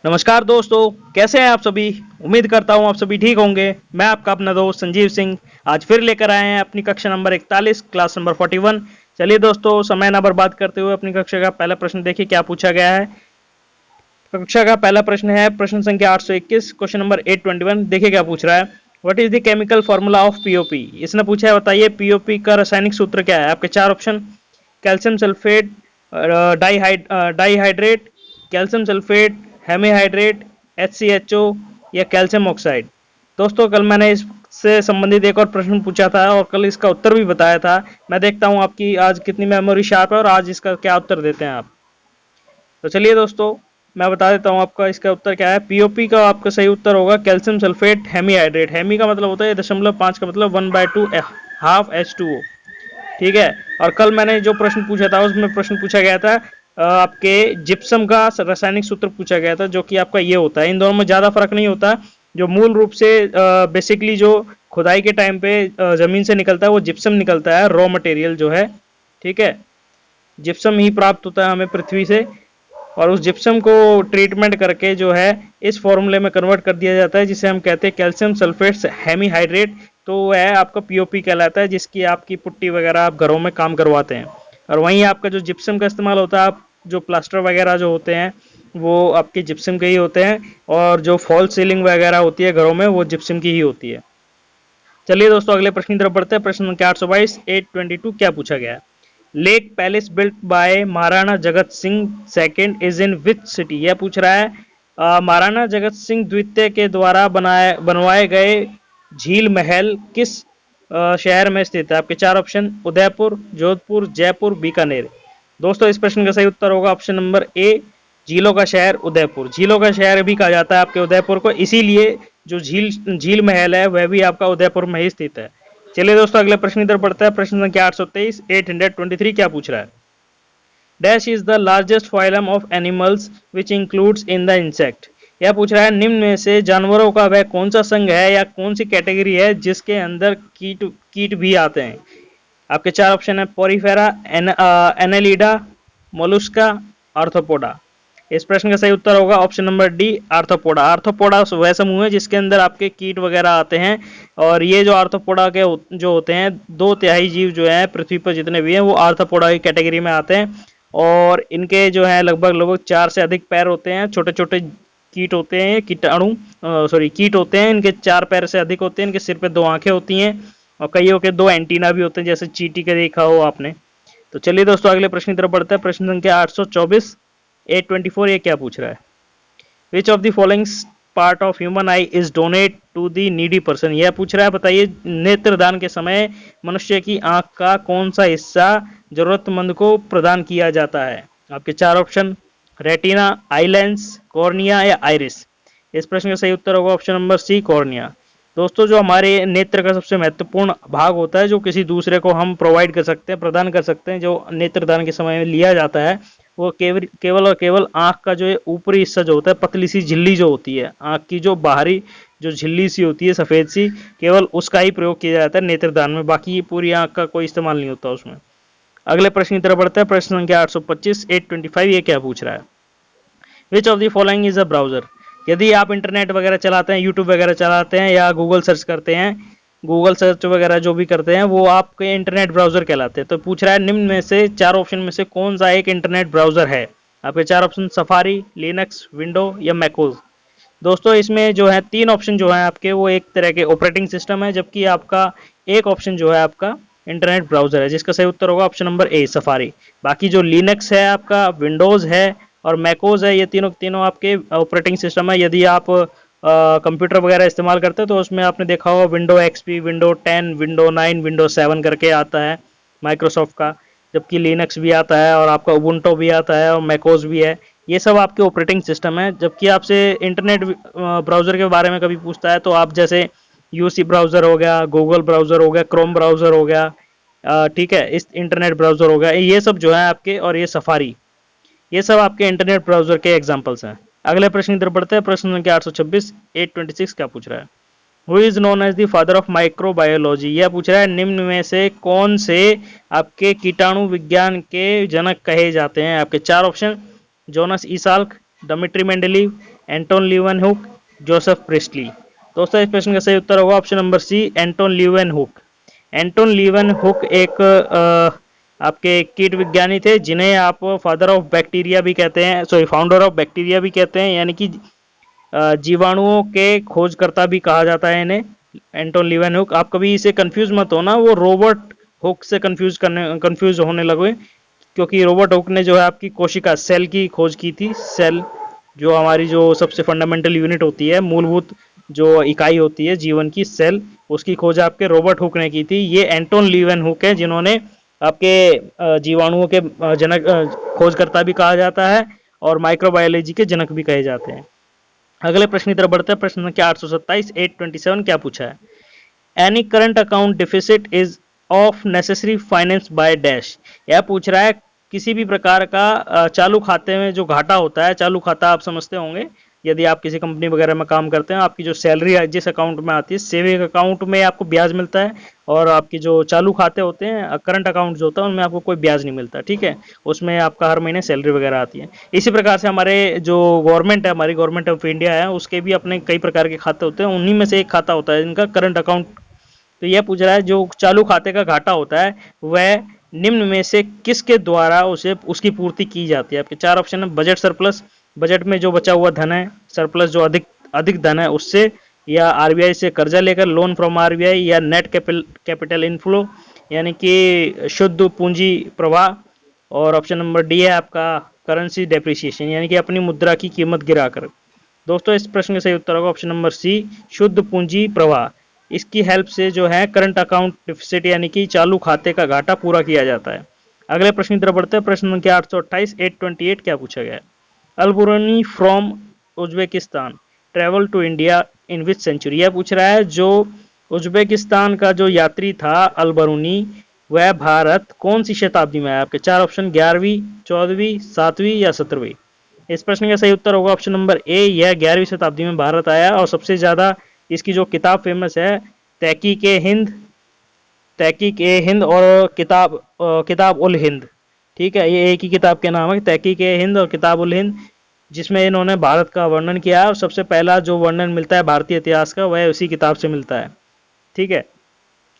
नमस्कार दोस्तों, कैसे हैं आप सभी। उम्मीद करता हूं आप सभी ठीक होंगे। मैं आपका अपना दोस्त संजीव सिंह आज फिर लेकर आए हैं अपनी कक्षा नंबर 41 क्लास नंबर 41। चलिए दोस्तों, समय ना बर्बाद करते हुए अपनी कक्षा का पहला प्रश्न देखिए क्या पूछा गया है। कक्षा का पहला प्रश्न है प्रश्न संख्या 821, क्वेश्चन नंबर 821। देखिए क्या पूछ रहा है। What is the chemical formula of POP. इसने पूछा है बताइए पीओपी का रासायनिक सूत्र क्या है। आपके चार option, calcium sulphate, dihydrate, calcium sulphate, hemihydrate, HCHO या कैल्शियम ऑक्साइड। दोस्तों कल मैंने इससे संबंधित एक और प्रश्न पूछा था और कल इसका उत्तर भी बताया था। मैं देखता हूं आपकी आज कितनी मेमोरी शार्प है और आज इसका क्या उत्तर देते हैं आप। तो चलिए दोस्तों, मैं बता देता हूं आपका इसका उत्तर क्या है। पीओपी का आपका सही उत्तर होगा कैल्शियम सल्फेट हेमीहाइड्रेट। हेमी का मतलब होता है 0.5 का मतलब 1/2 हाफ H2O। ठीक है। और कल मैंने जो प्रश्न पूछा था उसमें प्रश्न पूछा गया था आपके जिप्सम का रासायनिक सूत्र पूछा गया था, जो कि आपका ये होता है। इन दोनों में ज़्यादा फर्क नहीं होता। जो मूल रूप से बेसिकली जो खुदाई के टाइम पे ज़मीन से निकलता है वो जिप्सम निकलता है, रॉ मटेरियल जो है। ठीक है, जिप्सम ही प्राप्त होता है हमें पृथ्वी से और उस जिप्सम को ट्रीटमेंट करके जो है इस फॉर्मूले में कन्वर्ट कर दिया जाता है, जिसे हम कहते हैं कैल्शियम सल्फेट हेमीहाइड्रेट। तो वह आपका पीओपी कहलाता है, जिसकी आपकी पुट्टी वगैरह आप घरों में काम करवाते हैं। और वहीं आपका जो जिप्सम का इस्तेमाल होता है, आप जो प्लास्टर वगैरह जो होते हैं वो आपके जिप्सम के ही होते हैं और जो फॉल सीलिंग वगैरह होती है घरों में वो जिप्सम की ही होती है। चलिए दोस्तों अगले प्रश्न की तरफ बढ़ते हैं। प्रश्न संख्या 822 822 क्या पूछा गया है। Lake palace built by Maharana Jagat Singh second is in which city. यह पूछ रहा है महाराणा जगत सिंह द्वितीय के द्वारा बनवाए गए झील महल किस शहर में स्थित है। आपके चार ऑप्शन, उदयपुर, जोधपुर, जयपुर, बीकानेर। दोस्तों इस प्रश्न का सही उत्तर होगा ऑप्शन नंबर ए, झीलों का शहर उदयपुर। झीलों का शहर भी कहा जाता है आपके उदयपुर को, इसीलिए जो झील महल है वह भी आपका उदयपुर में ही स्थित है। चलिए दोस्तों अगले प्रश्न की तरफ बढ़ता है। प्रश्न संख्या 823 823 क्या पूछ रहा है। Dash is the largest phylum of animals which includes in the insect. यह पूछ रहा है निम्न में से जानवरों का वह कौन सा संघ है या कौन सी कैटेगरी है जिसके अंदर कीट भी आते हैं। आपके चार ऑप्शन है, पोरीफेरा, एनेलिडा, मोलुस्का, आर्थ्रोपोडा। इस प्रश्न का सही उत्तर होगा option number D, arthropoda. Arthropoda वह समूह है जिसके अंदर आपके कीट वगैरह आते हैं और ये जो आर्थ्रोपोडा के जो होते हैं 2/3 जीव जो है पृथ्वी पर जितने भी हैं वो आर्थ्रोपोडा की कैटेगरी में आते हैं। और इनके जो है लगभग 4 से अधिक पैर होते हैं। छोटे छोटे कीट होते हैं, कीट होते हैं। इनके 4 पैर से अधिक होते हैं। इनके सिर पे 2 आंखें होती हैं और कईयों के 2 एंटीना भी होते हैं, जैसे चींटी के देखा हो आपने। तो चलिए दोस्तों अगले प्रश्न की तरफ बढ़ते हैं। प्रश्न संख्या 824 824 ये क्या पूछ रहा है। Which of the following part of human eye is donate to the needy person. यह पूछ रहा है बताइए नेत्रदान के समय मनुष्य की आंख का कौन सा हिस्सा जरूरतमंद को प्रदान किया जाता है। आपके चार option, retina, eye lens, cornea या आइरिस। इस प्रश्न का सही उत्तर होगा ऑप्शन नंबर सी, कॉर्निया। दोस्तों जो हमारे नेत्र का सबसे महत्वपूर्ण भाग होता है जो किसी दूसरे को हम प्रोवाइड कर सकते हैं, प्रदान कर सकते हैं, जो नेत्रदान के समय में लिया जाता है, वो केवल और केवल आंख का जो ऊपरी हिस्सा जो होता है, पतली सी झिल्ली जो होती है आंख की, जो बाहरी जो झिल्ली सी होती है सफेद सी, केवल उसका ही प्रयोग किया जाता है नेत्रदान में। बाकी पूरी आंख का कोई इस्तेमाल नहीं होता उसमें। अगले प्रश्न की तरफ बढ़ता है। प्रश्न संख्या 825 825 ये क्या पूछ रहा है। Which of the following is a browser. यदि आप इंटरनेट वगैरह चलाते हैं, यूट्यूब वगैरह चलाते हैं या गूगल सर्च करते हैं, गूगल सर्च वगैरह जो भी करते हैं वो आपके इंटरनेट ब्राउजर कहलाते हैं। तो पूछ रहा है निम्न में से चार ऑप्शन में से कौन सा एक इंटरनेट ब्राउजर है। आपके चार ऑप्शन, सफारी, लिनक्स, विंडो या मैकोज। दोस्तों इसमें जो है 3 ऑप्शन जो है आपके वो एक तरह के ऑपरेटिंग सिस्टम है, जबकि आपका एक ऑप्शन जो है आपका इंटरनेट ब्राउजर है, जिसका सही उत्तर होगा ऑप्शन नंबर ए, सफारी। बाकी जो लिनक्स है आपका, विंडोज है और मैकोज है, ये तीनों आपके ऑपरेटिंग सिस्टम है। यदि आप कंप्यूटर वगैरह इस्तेमाल करते हैं तो उसमें आपने देखा होगा window XP, window 10, window 9, window 7 करके आता है माइक्रोसॉफ्ट का, जबकि लिनक्स भी आता है और आपका उबुंटू भी आता है और मैकोज भी है। ये सब आपके ऑपरेटिंग सिस्टम है। जबकि आपसे इंटरनेट ब्राउजर के बारे में कभी पूछता है तो आप जैसे UC ब्राउजर हो गया, गूगल ब्राउजर हो गया, क्रोम ब्राउजर हो गया, ठीक है, इस इंटरनेट ब्राउजर हो गया, ये सब जो है आपके, और ये सफारी, ये सब आपके इंटरनेट ब्राउजर के एग्जांपल्स हैं। अगले प्रश्न की तरफ बढ़ते हैं। प्रश्न संख्या 826 826 क्या पूछ रहा है। Who is known as the father of microbiology. यह पूछ रहा है निम्न में से कौन से आपके कीटाणु विज्ञान के जनक कहे जाते हैं। आपके चार option, Jonas Salk, Dmitri Mendeleev, Anton Leeuwenhoek, Joseph Priestley. दोस्तों इस प्रश्न का सही उत्तर होगा option number C, Anton Leeuwenhoek. Anton Leeuwenhoek एक आपके कीट विज्ञानी थे जिन्हें आप फादर ऑफ बैक्टीरिया भी कहते हैं, सॉरी फाउंडर ऑफ बैक्टीरिया भी कहते हैं, यानी कि जीवाणुओं के खोजकर्ता भी कहा जाता है इन्हें, एंटोन लीवेनहुक। आप कभी इसे कंफ्यूज मत होना, वो रॉबर्ट हुक से कंफ्यूज होने लगे, क्योंकि रॉबर्ट हुक ने जो है आपकी कोशिका सेल की खोज की थी। सेल जो हमारी जो सबसे फंडामेंटल यूनिट होती है, मूलभूत जो इकाई होती है जीवन की, सेल, उसकी खोज आपके रॉबर्ट हुक ने की थी। ये एंटोन लीवेनहुक है जिन्होंने आपके जीवाणुओं के जनक, खोजकर्ता भी कहा जाता है और माइक्रोबायोलॉजी के जनक भी कहे जाते हैं। अगले प्रश्न की तरफ बढ़ते हैं। प्रश्न संख्या 827 827 क्या पूछा है? Any current account deficit is of necessary finance by dash. यह पूछ रहा है किसी भी प्रकार का चालू खाते में जो घाटा होता है, चालू खाता आप समझते होंगे, यदि आप किसी कंपनी वगैरह में काम करते हैं, आपकी जो सैलरी जिस अकाउंट में आती है, सेविंग अकाउंट में आपको ब्याज मिलता है, और आपकी जो चालू खाते होते हैं, करंट अकाउंट जो होता है, उनमें आपको कोई ब्याज नहीं मिलता, ठीक है, उसमें आपका हर महीने सैलरी वगैरह आती है। इसी प्रकार से हमारे जो गवर्नमेंट है, हमारी गवर्नमेंट ऑफ इंडिया है, उसके भी अपने कई प्रकार के खाते होते हैं, उन्हीं में से एक खाता होता है इनका करंट अकाउंट। तो यह पूछ रहा है जो चालू खाते का घाटा होता है वह निम्न में से किसके द्वारा उसे उसकी पूर्ति की जाती है? आपके चार ऑप्शन है, बजट सरप्लस, बजट में जो बचा हुआ धन है, सरप्लस जो अधिक धन है उससे, या आरबीआई से कर्जा लेकर, लोन फ्रॉम आरबीआई, या नेट कैपिटल इनफ्लो यानी कि शुद्ध पूंजी प्रवाह, और ऑप्शन नंबर डी है आपका करेंसी डेप्रिसिएशन यानी कि अपनी मुद्रा की कीमत गिराकर। दोस्तों इस प्रश्न का सही उत्तर होगा ऑप्शन नंबर सी, शुद्ध पूंजी प्रवाह। इसकी हेल्प से जो है करंट अकाउंट डिफिसिट यानी कि चालू खाते का घाटा पूरा किया जाता है। अगले प्रश्न की तरफ बढ़ते हैं। प्रश्न संख्या 828 828 क्या पूछा गया है? Alberuni from Uzbekistan travel to India in which century. यह पूछ रहा है जो उज्बेकिस्तान का जो यात्री था अलबरूनी, वह भारत कौन सी शताब्दी में आया? आपके चार ऑप्शन 11वीं, 14वीं, 7वीं या 17वीं। इस प्रश्न का सही उत्तर होगा ऑप्शन नंबर ए, यह 11वीं शताब्दी में भारत आया, और सबसे ज्यादा इसकी जो किताब फेमस है तहकीक ए हिंद और किताब उल हिंद, ठीक है, ये एक ही किताब के नाम है, तहकीक ए हिंद और किताब उल हिंद, जिसमें इन्होंने भारत का वर्णन किया है, और सबसे पहला जो वर्णन मिलता है भारतीय इतिहास का वह उसी किताब से मिलता है, ठीक है।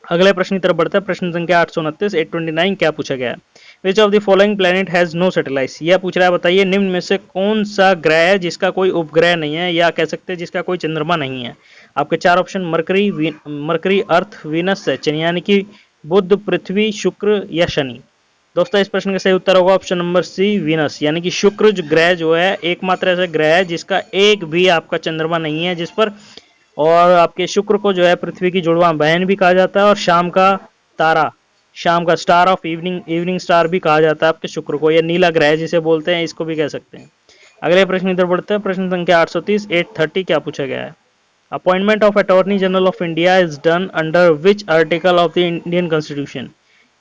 अगले प्रश्न की तरफ बढ़ता है। प्रश्न संख्या 829 829 क्या पूछा गया है? Which of the following planet has no satellites. यह पूछ रहा है बताइए निम्न में से कौन सा ग्रह है जिसका कोई उपग्रह नहीं है, या कह सकते हैं जिसका कोई चंद्रमा नहीं है। आपके चार ऑप्शन मरकरी, अर्थ, वीनस, सैटर्न यानी कि बुध, पृथ्वी, शुक्र या शनि। दोस्तों इस प्रश्न का सही उत्तर होगा ऑप्शन नंबर सी, वीनस यानी कि शुक्र जो ग्रह जो है एकमात्र ऐसा ग्रह है जिसका एक भी आपका चंद्रमा नहीं है जिस पर, और आपके शुक्र को जो है पृथ्वी की जुड़वा बहन भी कहा जाता है, और शाम का तारा, शाम का स्टार ऑफ इवनिंग स्टार भी कहा जाता है आपके शुक्र को, या नीला ग्रह जिसे बोलते हैं, इसको भी कह सकते हैं। अगले प्रश्न इधर बढ़ते हैं। प्रश्न संख्या 830 830 क्या पूछा गया है? Appointment of attorney general of India is done under which article of the Indian constitution.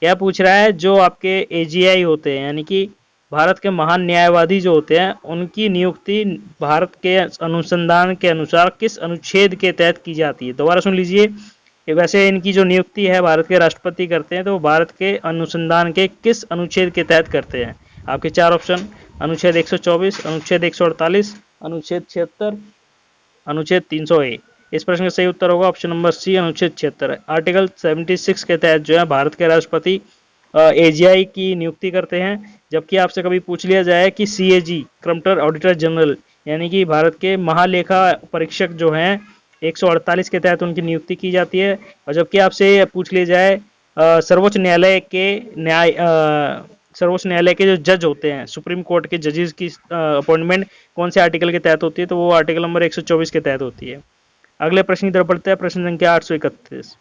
यह पूछ रहा है जो आपके एजीआई होते हैं यानी कि भारत के महान न्यायवादी जो होते हैं, उनकी नियुक्ति भारत के अनुसंधान के अनुसार किस अनुच्छेद के तहत की जाती है? दोबारा सुन लीजिए, वैसे इनकी जो नियुक्ति है भारत के राष्ट्रपति करते हैं, तो वो भारत के अनुसंधान के किस अनुच्छेद के तहत करते हैं? आपके चार ऑप्शन, अनुच्छेद 124, अनुच्छेद 148, अनुच्छेद 76, अनुच्छेद 300A। इस प्रश्न का सही उत्तर होगा ऑप्शन नंबर सी, अनुच्छेद 76। आर्टिकल 76 के तहत जो है भारत के राष्ट्रपति एजीआई की नियुक्ति करते हैं। जबकि आपसे कभी पूछ लिया जाए कि सीएजी, क्रम्प्टन ऑडिटर जनरल यानी कि भारत के महालेखा परीक्षक जो हैं, 148 के तहत उनकी नियुक्ति की जाती है। और जबकि आपसे पूछ लिया जाए सर्वोच्च न्यायालय के जो जज होते हैं, सुप्रीम कोर्ट के जजेस की अपॉइंटमेंट कौन से आर्टिकल के तहत होती है, तो वो आर्टिकल नंबर 124 के तहत होती है। अगले प्रश्न की तरफ बढ़ते हैं। प्रश्न संख्या 831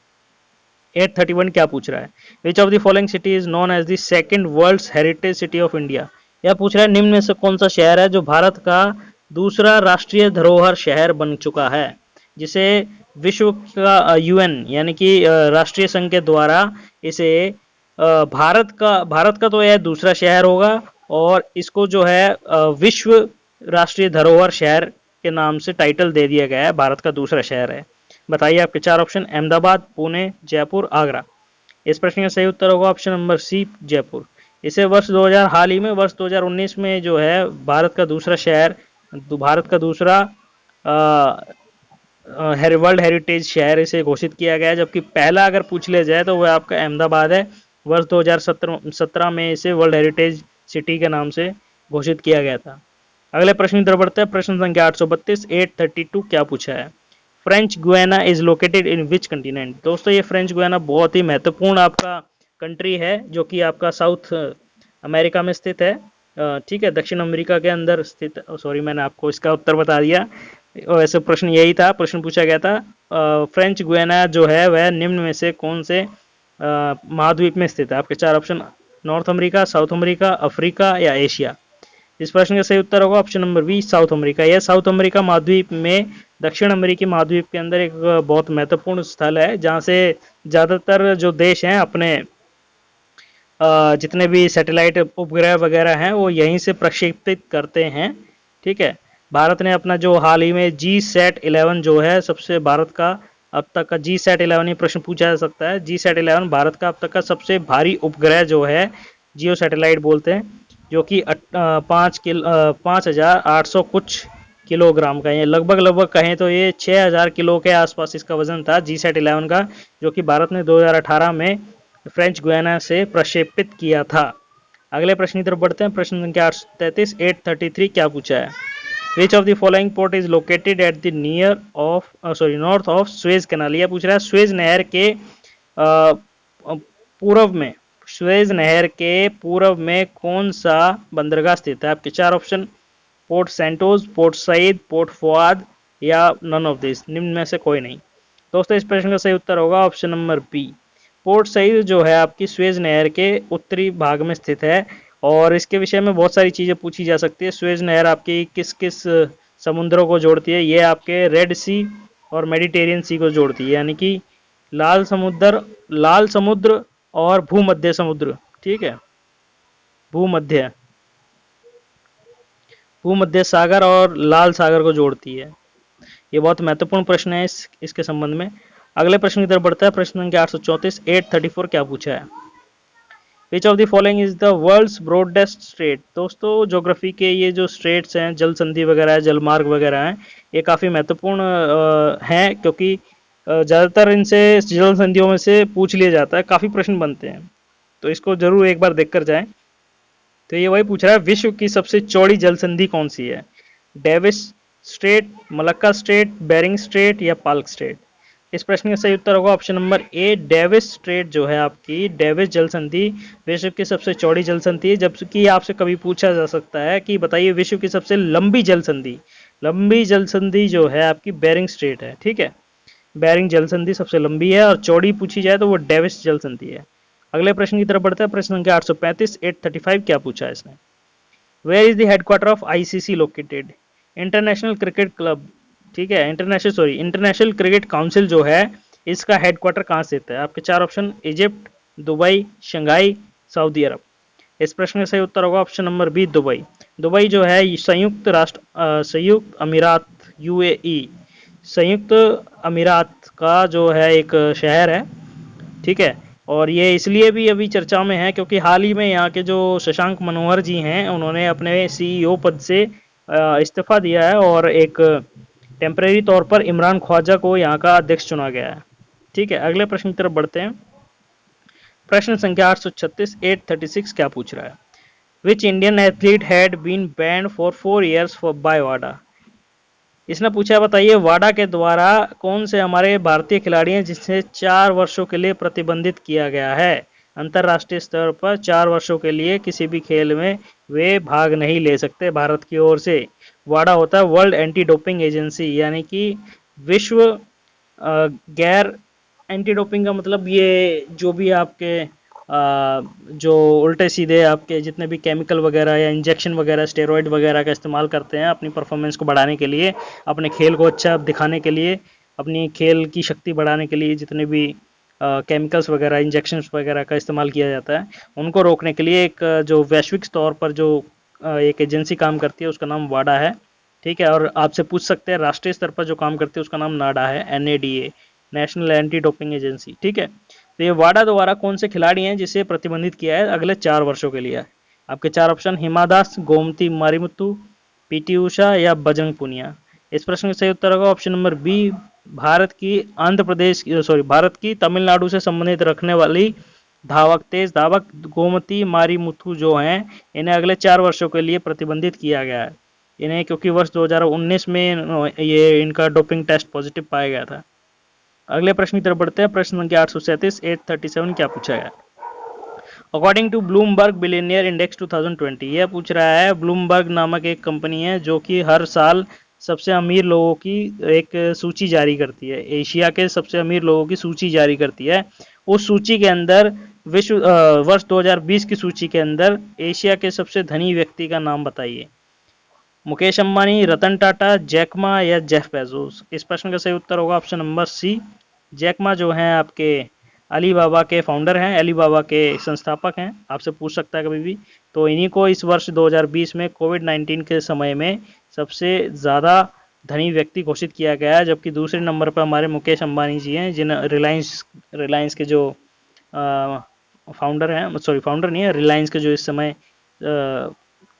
831 क्या पूछ रहा है? Which of the following city is known as the second world's heritage city of India. यह पूछ रहा है निम्न में से कौन सा शहर है जो भारत का दूसरा राष्ट्रीय धरोहर शहर बन चुका है, जिसे विश्व का यूएन यानी कि राष्ट्रीय संघ के द्वारा इसे भारत का तो यह दूसरा शहर होगा, और इसको जो है विश्व राष्ट्रीय धरोहर शहर के नाम से टाइटल दे दिया गया है, भारत का दूसरा शहर है। बताइए आपके चार ऑप्शन, अहमदाबाद, पुणे, जयपुर, आगरा। इस प्रश्न का सही उत्तर होगा ऑप्शन नंबर सी, जयपुर। इसे वर्ष 2000 हाल ही में वर्ष 2019 में जो है भारत का दूसरा शहर भारत का दूसरा वर्ल्ड हेरिटेज शहर इसे घोषित किया गया है, जबकि पहला अगर पूछ लिया जाए तो वह आपका अहमदाबाद है। वर्ष 2017 में इसे वर्ल्ड हेरिटेज सिटी के नाम से घोषित किया गया था। अगले प्रश्न की तरफ बढ़ते हैं। प्रश्न संख्या 832 832 क्या पूछा है? French Guiana is located in which continent? दोस्तों ये फ्रेंच गुयाना बहुत ही महत्वपूर्ण आपका कंट्री है, जो कि आपका साउथ अमेरिका में स्थित है। ठीक है, दक्षिण अमेरिका के अंदर स्थित। सॉरी, मैंने आपको इसका उत्तर बता दिया। वैसे प्रश्न यही था, प्रश्न पूछा गया था फ्रेंच गुयाना जो है वह निम्न में से कौन से महाद्वीप में स्थित है? आपके चार option, north America, south America, Africa या एशिया। इस प्रश्न का सही उत्तर होगा option number B, south America. यह साउथ अमेरिका महाद्वीप में दक्षिण अमेरिकी महाद्वीप के अंदर एक बहुत महत्वपूर्ण स्थल है, जहाँ से ज़्यादातर जो देश हैं अपने जितने भी सैटेलाइट उपग्रह वगैरह हैं वो यहीं से प्रक्षेपित करते हैं। ठीक है, भारत ने अपना जो हाल ही में GSAT-11 जो है सबसे भारत का अब तक का GSAT-11 ये प्रश्न पूछा जा सकता है। GSAT-11 भारत का अब तक का सबसे भारी उपग्रह जो है, जियो सैटेलाइट बोलते हैं, जो कि 5,800 कुछ किलोग्राम का है। लगभग कहें तो ये 6,000 किलो के आसपास इसका वजन था GSAT-11 का, जो कि भारत ने 2018 में फ्रेंच गुयाना से प्रक्षेपित किया था। अगले प्रश्न की तरफ बढ़ते हैं। प्रश्न संख्या 833 833 क्या पूछा है? Which of the following port is located at the north of Suez canal? यह पूछ रहा है स्वेज नहर के पूर्व में, स्वेज नहर के पूर्व में कौन सा बंदरगाह स्थित है? आपके चार option, port Santos, port Said, port Fuad या नन ऑफ दिस, निम्न में से कोई नहीं। दोस्तों इस प्रश्न का सही उत्तर होगा option number B, port Said जो है आपकी स्वेज नहर के उत्तरी भाग में स्थित है। और इसके विषय में बहुत सारी चीज़ें पूछी जा सकती है। स्वेज नहर आपकी किस किस समुद्रों को जोड़ती है? ये आपके रेड सी और मेडिटेरियन सी को जोड़ती है, यानी कि लाल समुद्र और भूमध्य समुद्र। ठीक है, भूमध्य सागर और लाल सागर को जोड़ती है। ये बहुत महत्वपूर्ण प्रश्न है इसके संबंध में। अगले प्रश्न की तरफ बढ़ता है। प्रश्न संख्या 834 834 क्या पूछा है? Which of the following is the world's broadest strait? दोस्तों ज्योग्राफी के ये जो स्ट्रेट्स हैं, जल संधि वगैरह है, जलमार्ग वगैरह हैं, ये काफ़ी महत्वपूर्ण हैं, क्योंकि ज़्यादातर इनसे जल संधियों में से पूछ लिया जाता है, काफ़ी प्रश्न बनते हैं, तो इसको जरूर एक बार देख कर जाएं। तो ये वही पूछ रहा है विश्व की सबसे चौड़ी जल संधि कौन सी है? Davis strait, Malacca strait, Bering strait या पाल्क स्ट्रेट? इस प्रश्न का सही उत्तर होगा option number A, Davis strait जो है आपकी, डेविस जल संधि विश्व की सबसे चौड़ी जल संधि है। जबकि आपसे कभी पूछा जा सकता है कि बताइए विश्व की सबसे लंबी जल संधि जो है आपकी बेरिंग स्ट्रेट है। ठीक है, बेरिंग जल संधि सबसे लंबी है, और चौड़ी पूछी जाए तो वो डेविस जल संधि है। अगले प्रश्न की तरफ बढ़ता है। प्रश्न संख्या 835 835 क्या पूछा है इसने? Where is the headquarter of ICC located? International cricket club, ठीक है, इंटरनेशनल क्रिकेट काउंसिल जो है इसका हेडक्वार्टर कहाँ स्थित है? आपके चार option, Egypt, Dubai, Shanghai, Saudi Arab. इस प्रश्न का सही उत्तर होगा option number B, Dubai. Dubai जो है संयुक्त अमीरात UAE, संयुक्त अमीरात का जो है एक शहर है। ठीक है, और ये इसलिए भी अभी चर्चा में है क्योंकि हाल ही में यहाँ के जो शशांक मनोहर जी हैं उन्होंने अपने CEO पद से इस्तीफा दिया है, और एक टेम्परेरी तौर पर इमरान ख्वाजा को यहाँ का अध्यक्ष चुना गया है। ठीक है, अगले प्रश्न की तरफ बढ़ते हैं। प्रश्न संख्या 836 836 क्या पूछ रहा है? Which Indian athlete had been banned for 4 years by वाडा? इसने पूछा है बताइए वाडा के द्वारा कौन से हमारे भारतीय खिलाड़ी हैं जिसे 4 वर्षों के लिए प्रतिबंधित किया गया है? अंतर्राष्ट्रीय स्तर पर 4 वर्षों के लिए किसी भी खेल में वे भाग नहीं ले सकते भारत की ओर से। वाडा होता है वर्ल्ड एंटी डोपिंग एजेंसी, यानी कि विश्व गैर एंटी डोपिंग का मतलब ये जो भी आपके जो उल्टे सीधे आपके जितने भी केमिकल वगैरह या इंजेक्शन वगैरह, स्टेरॉइड वगैरह का इस्तेमाल करते हैं अपनी परफॉर्मेंस को बढ़ाने के लिए, अपने खेल को अच्छा दिखाने के लिए, अपनी खेल की शक्ति बढ़ाने के लिए जितने भी केमिकल्स वगैरह, इंजेक्शंस वगैरह का इस्तेमाल किया जाता है, उनको रोकने के लिए एक जो वैश्विक तौर पर जो एक एजेंसी काम करती है उसका नाम वाडा है। ठीक है, और आपसे पूछ सकते हैं राष्ट्रीय स्तर पर जो काम करती है उसका नाम नाडा है, NADA, national anti doping agency. ठीक है, तो ये वाडा द्वारा कौन से खिलाड़ी हैं जिसे प्रतिबंधित किया है अगले 4 वर्षों के लिए? आपके चार ऑप्शन, हिमा दास, गोमती मारिमुत्तु, पीटी उषा या बजरंग पुनिया? इस प्रश्न का सही उत्तर होगा ऑप्शन नंबर बी, भारत की तमिलनाडु से संबंधित रखने वाली धावक, तेज धावक गोमती मारीमुथु जो हैं, इन्हें अगले 4 वर्षों के लिए प्रतिबंधित किया गया है। इन्हें क्योंकि वर्ष 2019 में ये इनका डोपिंग टेस्ट पॉजिटिव पाया गया था। अगले प्रश्न की तरफ बढ़ते हैं। प्रश्न संख्या 837 837 क्या पूछा गया? According to Bloomberg billionaire index 2020, यह पूछ रहा है, ब्लूमबर्ग नामक एक कंपनी है जो कि हर साल सबसे अमीर लोगों की एक सूची जारी करती है, एशिया के सबसे अमीर लोगों की सूची जारी करती है। उस सूची के अंदर वर्ष 2020 की सूची के अंदर एशिया के सबसे धनी व्यक्ति का नाम बताइए। मुकेश अंबानी, रतन टाटा, जैकमा या जेफ बेजोस? इस प्रश्न का सही उत्तर होगा ऑप्शन नंबर सी, जैकमा जो हैं आपके अलीबाबा के फाउंडर हैं, अलीबाबा के संस्थापक हैं, आपसे पूछ सकता है कभी भी। तो इन्हीं को इस वर्ष 2020 में कोविड-19 के समय में सबसे ज़्यादा धनी व्यक्ति घोषित किया गया है, जबकि दूसरे नंबर पर हमारे मुकेश अंबानी जी हैं, जिन रिलायंस के जो फाउंडर हैं, सॉरी फाउंडर नहीं है, रिलायंस के जो इस समय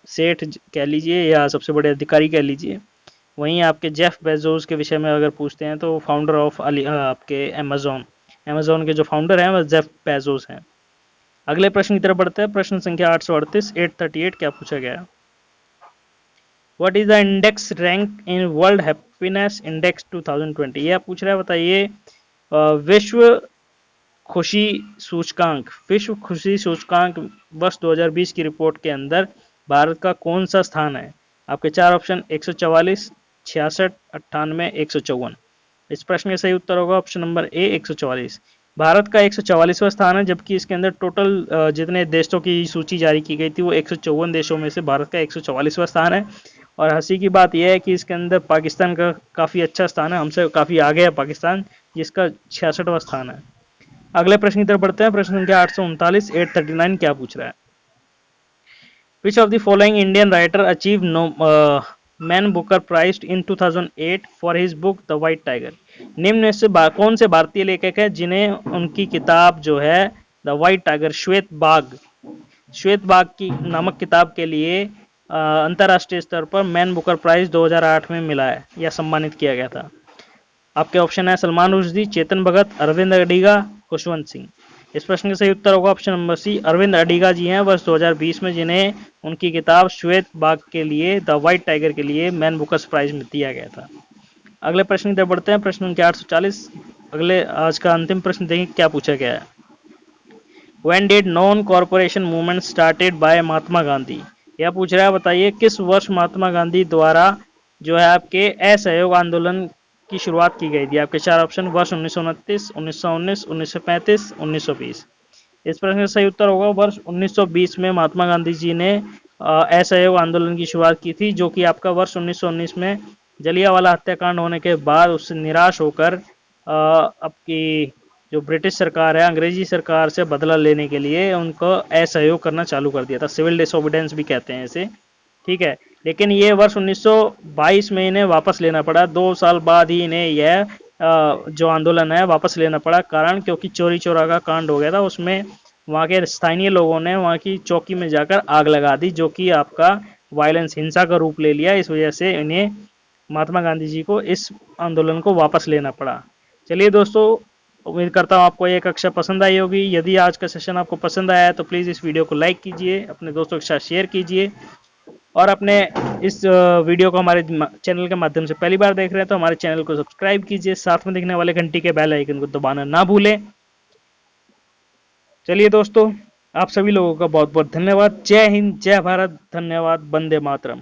सेठ कह लीजिए या सबसे बड़े अधिकारी कह लीजिए। वहीं आपके जेफ बेजोस के विषय में अगर पूछते हैं तो फाउंडर ऑफ आपके अमेजोन के जो फाउंडर हैं वह जेफ बेजोस हैं। अगले प्रश्न की तरफ बढ़ते हैं। प्रश्न संख्या 838 838 क्या पूछा गया? What is the index rank in world happiness index 2020? यह पूछ रहा है, बताइए विश्व खुशी सूचकांक वर्ष 2020 की रिपोर्ट के अंदर भारत का कौन सा स्थान है? आपके 4 ऑप्शन 144, 66, 98, 154। इस प्रश्न का सही उत्तर होगा ऑप्शन नंबर ए 144। भारत का 144वां स्थान है, जबकि इसके अंदर टोटल जितने देशों की सूची जारी की गई थी वो 154 देशों में से भारत का 144वां स्थान है। और हंसी की बात यह है कि इसके अंदर पाकिस्तान का काफ़ी अच्छा स्थान है, हमसे काफ़ी आगे है पाकिस्तान, जिसका 66वां स्थान है। अगले प्रश्न की तरफ बढ़ते हैं। प्रश्न संख्या 839 839 क्या पूछ रहा है? Which of the following Indian writer achieved Man Booker Prize in 2008 for his book The White Tiger? निम्न में से कौन से भारतीय लेखक है जिन्हें उनकी किताब जो है द वाइट टाइगर, श्वेत बाघ की नामक किताब के लिए अंतर्राष्ट्रीय स्तर पर मैन बुकर प्राइज 2008 में मिला है या सम्मानित किया गया था? आपके ऑप्शन है सलमान रुश्दी, चेतन भगत, अरविंद अडिगा, खुशवंत सिंह। इस प्रश्न का सही उत्तर होगा option number C, Arvind Adiga ji हैं वर्ष 2020 में, जिन्हें उनकी किताब श्वेत बाघ के लिए, द वाइट टाइगर के लिए मैन बुकर्स प्राइज में दिया गया था। अगले प्रश्न की तरफ बढ़ते हैं। प्रश्न संख्या 840। अगले आज का अंतिम प्रश्न देखें क्या पूछा गया है। When did non corporation movement started by Mahatma Gandhi? यह पूछ रहा है, बताइए किस वर्ष महात्मा गांधी द्वारा जो है आपके असहयोग आंदोलन की शुरुआत की गई थी? आपके 4 ऑप्शन वर्ष 1929, 1919, 1935, 1920। इस प्रश्न का सही उत्तर होगा वर्ष 1920 में महात्मा गांधी जी ने असहयोग आंदोलन की शुरुआत की थी, जो कि आपका वर्ष 1919 में जलियांवाला हत्याकांड होने के बाद उससे निराश होकर आपकी जो ब्रिटिश सरकार है, अंग्रेजी सरकार से बदला लेने के लिए उनको असहयोग करना चालू कर दिया था। सिविल डिसोबीडेंस भी कहते हैं इसे, ठीक है। लेकिन ये वर्ष 1922 में इन्हें वापस लेना पड़ा। 2 साल बाद ही इन्हें यह जो आंदोलन है वापस लेना पड़ा, कारण क्योंकि चोरी चोरा का कांड हो गया था। उसमें वहाँ के स्थानीय लोगों ने वहाँ की चौकी में जाकर आग लगा दी, जो कि आपका वायलेंस, हिंसा का रूप ले लिया। इस वजह से इन्हें महात्मा गांधी जी को इस आंदोलन को वापस लेना पड़ा। चलिए दोस्तों, उम्मीद करता हूँ आपको ये कक्षा पसंद आई होगी। यदि आज का सेशन आपको पसंद आया है तो प्लीज़ इस वीडियो को लाइक कीजिए, अपने दोस्तों के साथ शेयर कीजिए, और अपने इस वीडियो को हमारे चैनल के माध्यम से पहली बार देख रहे हैं तो हमारे चैनल को सब्सक्राइब कीजिए, साथ में दिखने वाले घंटी के बेल आइकन को दबाना ना भूलें। चलिए दोस्तों, आप सभी लोगों का बहुत बहुत धन्यवाद। जय हिंद, जय भारत, धन्यवाद, वंदे मातरम।